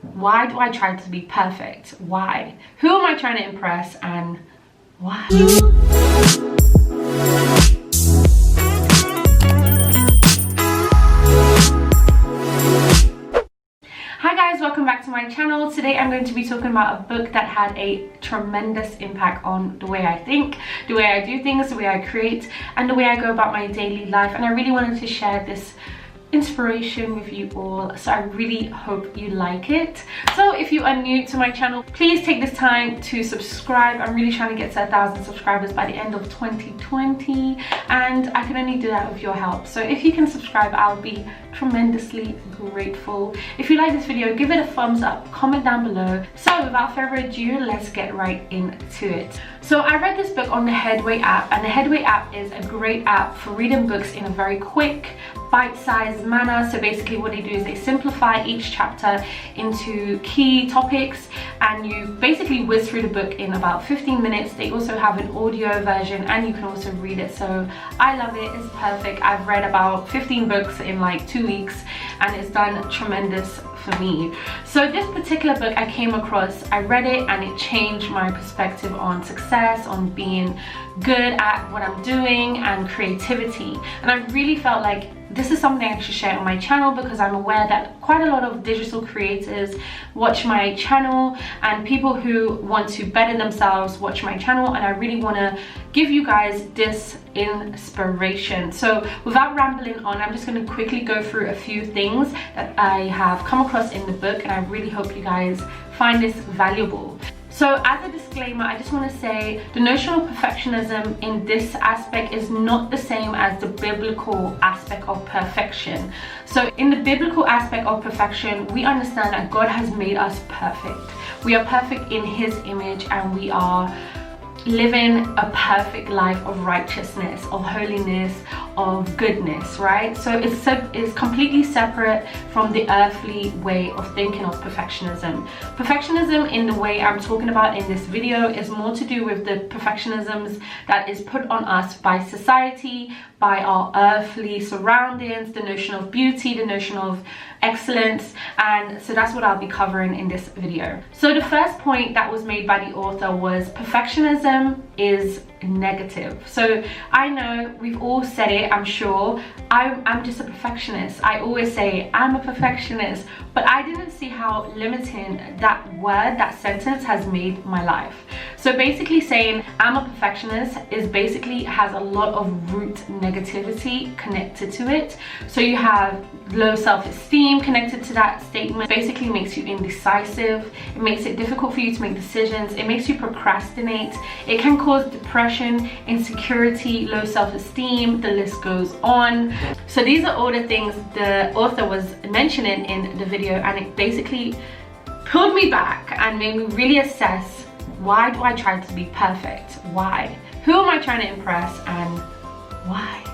Why do I try to be perfect? Why? Who am I trying to impress, and why? Hi guys, welcome back to my channel. Today I'm going to be talking about a book that had a tremendous impact on the way I think, the way I do things, the way I create, and the way I go about my daily life. And I really wanted to share this inspiration with you all, so I really hope you like it. So if you are new to my channel, please take this time to subscribe. I'm really trying to get to 1,000 subscribers by the end of 2020, and I can only do that with your help. So if you can subscribe, I'll be tremendously grateful. If you like this video, give it a thumbs up, comment down below. So without further ado, let's get right into it. So I read this book on the Headway app, and the Headway app is a great app for reading books in a very quick, bite-sized manner. So basically what they do is they simplify each chapter into key topics, and you basically whiz through the book in about 15 minutes. They also have an audio version, and you can also read it. So I love it. It's perfect. I've read about 15 books in like 2 weeks, and it's done tremendous for me. So this particular book I came across, I read it, and it changed my perspective on success, on being good at what I'm doing, and creativity. And I really felt like this is something I should share on my channel, because I'm aware that quite a lot of digital creators watch my channel, and people who want to better themselves watch my channel, and I really want to give you guys this inspiration. So without rambling on, I'm just going to quickly go through a few things that I have come across in the book, and I really hope you guys find this valuable. So as a disclaimer, I just want to say the notion of perfectionism in this aspect is not the same as the biblical aspect of perfection. So in the biblical aspect of perfection, we understand that God has made us perfect. We are perfect in His image, and we are living a perfect life of righteousness, of holiness, of goodness, right? So it's completely separate from the earthly way of thinking of perfectionism. Perfectionism in the way I'm talking about in this video is more to do with the perfectionisms that is put on us by society, by our earthly surroundings, the notion of beauty, the notion of excellence, and so that's what I'll be covering in this video. So the first point that was made by the author was perfectionism is negative. So I know we've all said it, I'm sure. I'm just a perfectionist. I always say I'm a perfectionist, but I didn't see how limiting that word, that sentence has made my life. So basically saying I'm a perfectionist is basically has a lot of root negativity connected to it. So you have low self-esteem connected to that statement. It basically makes you indecisive. It makes it difficult for you to make decisions. It makes you procrastinate. It can cause depression, insecurity, low self-esteem, the list goes on. So these are all the things the author was mentioning in the video, and it basically pulled me back and made me really assess, why do I try to be perfect? Why? Who am I trying to impress, and why?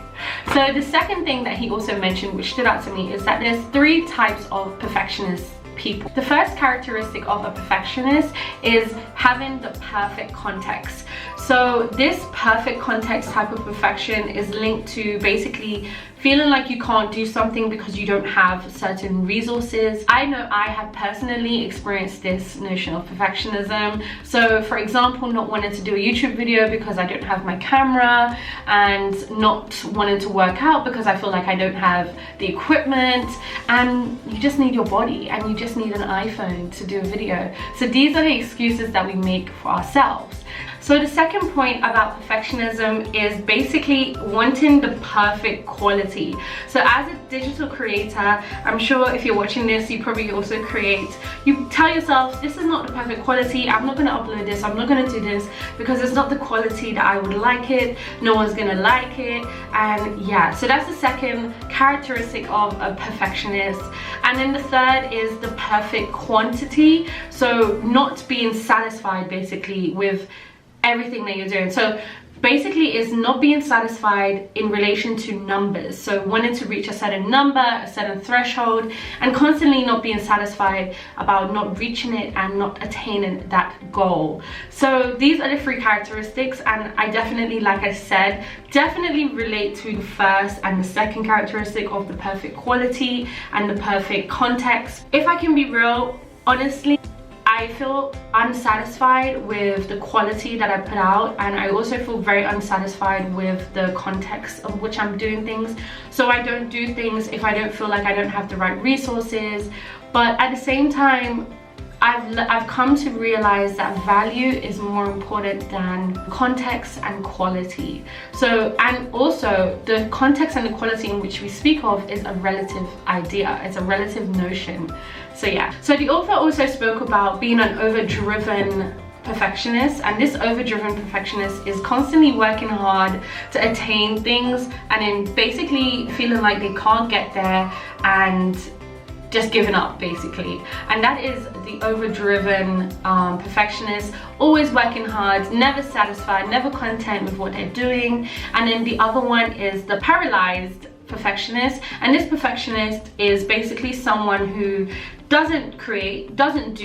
So the second thing that he also mentioned, which stood out to me, is that there's 3 types of perfectionist people. The first characteristic of a perfectionist is having the perfect context. So this perfect context type of perfection is linked to basically feeling like you can't do something because you don't have certain resources. I know I have personally experienced this notion of perfectionism. So for example, not wanting to do a YouTube video because I don't have my camera, and not wanting to work out because I feel like I don't have the equipment, and you just need your body, and you just need an iPhone to do a video. So these are the excuses that we make for ourselves. So the second point about perfectionism is basically wanting the perfect quality. So as a digital creator, I'm sure if you're watching this, you probably also create, you tell yourself, this is not the perfect quality, I'm not going to upload this, I'm not going to do this because it's not the quality that I would like it, no one's going to like it. And yeah, so that's the second characteristic of a perfectionist. And then the third is the perfect quantity. So not being satisfied basically with everything that you're doing. So basically is not being satisfied in relation to numbers. So wanting to reach a certain number, a certain threshold, and constantly not being satisfied about not reaching it and not attaining that goal. So these are the three characteristics, and I definitely, like I said, definitely relate to the first and the second characteristic of the perfect quality and the perfect context. If I can be real, honestly, I feel unsatisfied with the quality that I put out, and I also feel very unsatisfied with the context of which I'm doing things. So I don't do things if I don't feel like I don't have the right resources. But at the same time, I've come to realize that value is more important than context and quality. So, and also the context and the quality in which we speak of is a relative idea, it's a relative notion. So yeah, so the author also spoke about being an overdriven perfectionist, and this overdriven perfectionist is constantly working hard to attain things and then basically feeling like they can't get there and just giving up basically. And that is the overdriven perfectionist, always working hard, never satisfied, never content with what they're doing. And then the other one is the paralyzed perfectionist, and this perfectionist is basically someone who doesn't create, doesn't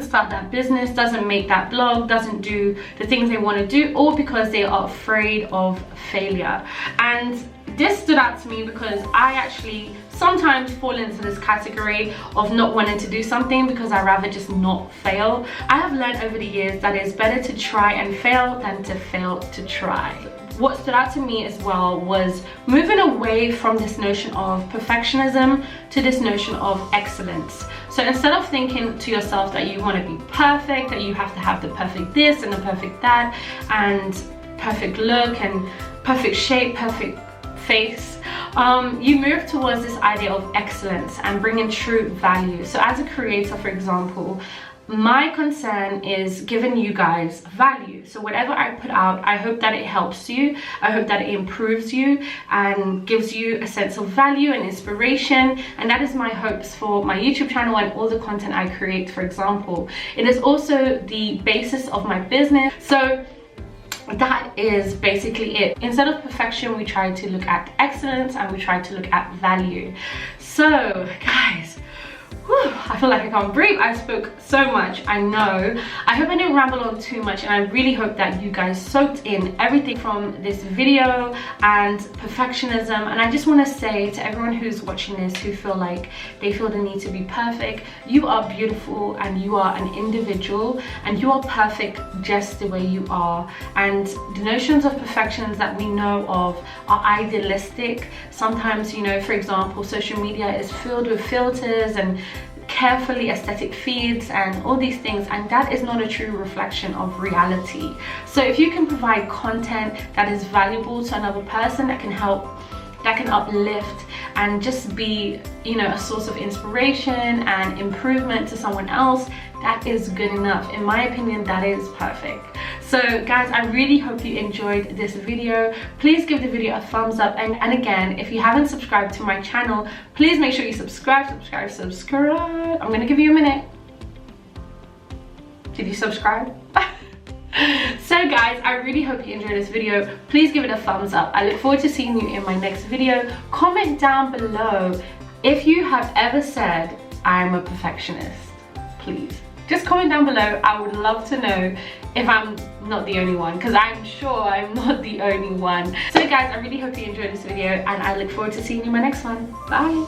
start that business, doesn't make that blog, doesn't do the things they want to do, all because they are afraid of failure. And this stood out to me because I actually sometimes fall into this category of not wanting to do something because I'd rather just not fail. I have learned over the years that it's better to try and fail than to fail to try. What stood out to me as well was moving away from this notion of perfectionism to this notion of excellence. So instead of thinking to yourself that you want to be perfect, that you have to have the perfect this and the perfect that and perfect look and perfect shape, perfect face, you move towards this idea of excellence and bringing true value. So as a creator, for example, my concern is giving you guys value. So whatever I put out, I hope that it helps you, I hope that it improves you and gives you a sense of value and inspiration. And that is my hopes for my YouTube channel and all the content I create. For example, it is also the basis of my business. So that is basically it. Instead of perfection, we try to look at excellence and we try to look at value. So guys, I feel like I can't breathe. I spoke so much, I know. I hope I didn't ramble on too much, and I really hope that you guys soaked in everything from this video and perfectionism. And I just want to say to everyone who's watching this who feel like they feel the need to be perfect, you are beautiful and you are an individual and you are perfect just the way you are. And the notions of perfections that we know of are idealistic. Sometimes, you know, for example, social media is filled with filters and carefully aesthetic feeds and all these things, and that is not a true reflection of reality. So if you can provide content that is valuable to another person, that can help, that can uplift and just be, you know, a source of inspiration and improvement to someone else, that is good enough. In my opinion, that is perfect. So guys, I really hope you enjoyed this video. Please give the video a thumbs up, and again, if you haven't subscribed to my channel, please make sure you subscribe. I'm gonna give you a minute. Did you subscribe? So guys, I really hope you enjoyed this video. Please give it a thumbs up. I look forward to seeing you in my next video. Comment down below if you have ever said I'm a perfectionist. Please just comment down below. I would love to know if I'm not the only one, because I'm sure I'm not the only one. So guys, I really hope you enjoyed this video, and I look forward to seeing you in my next one. Bye.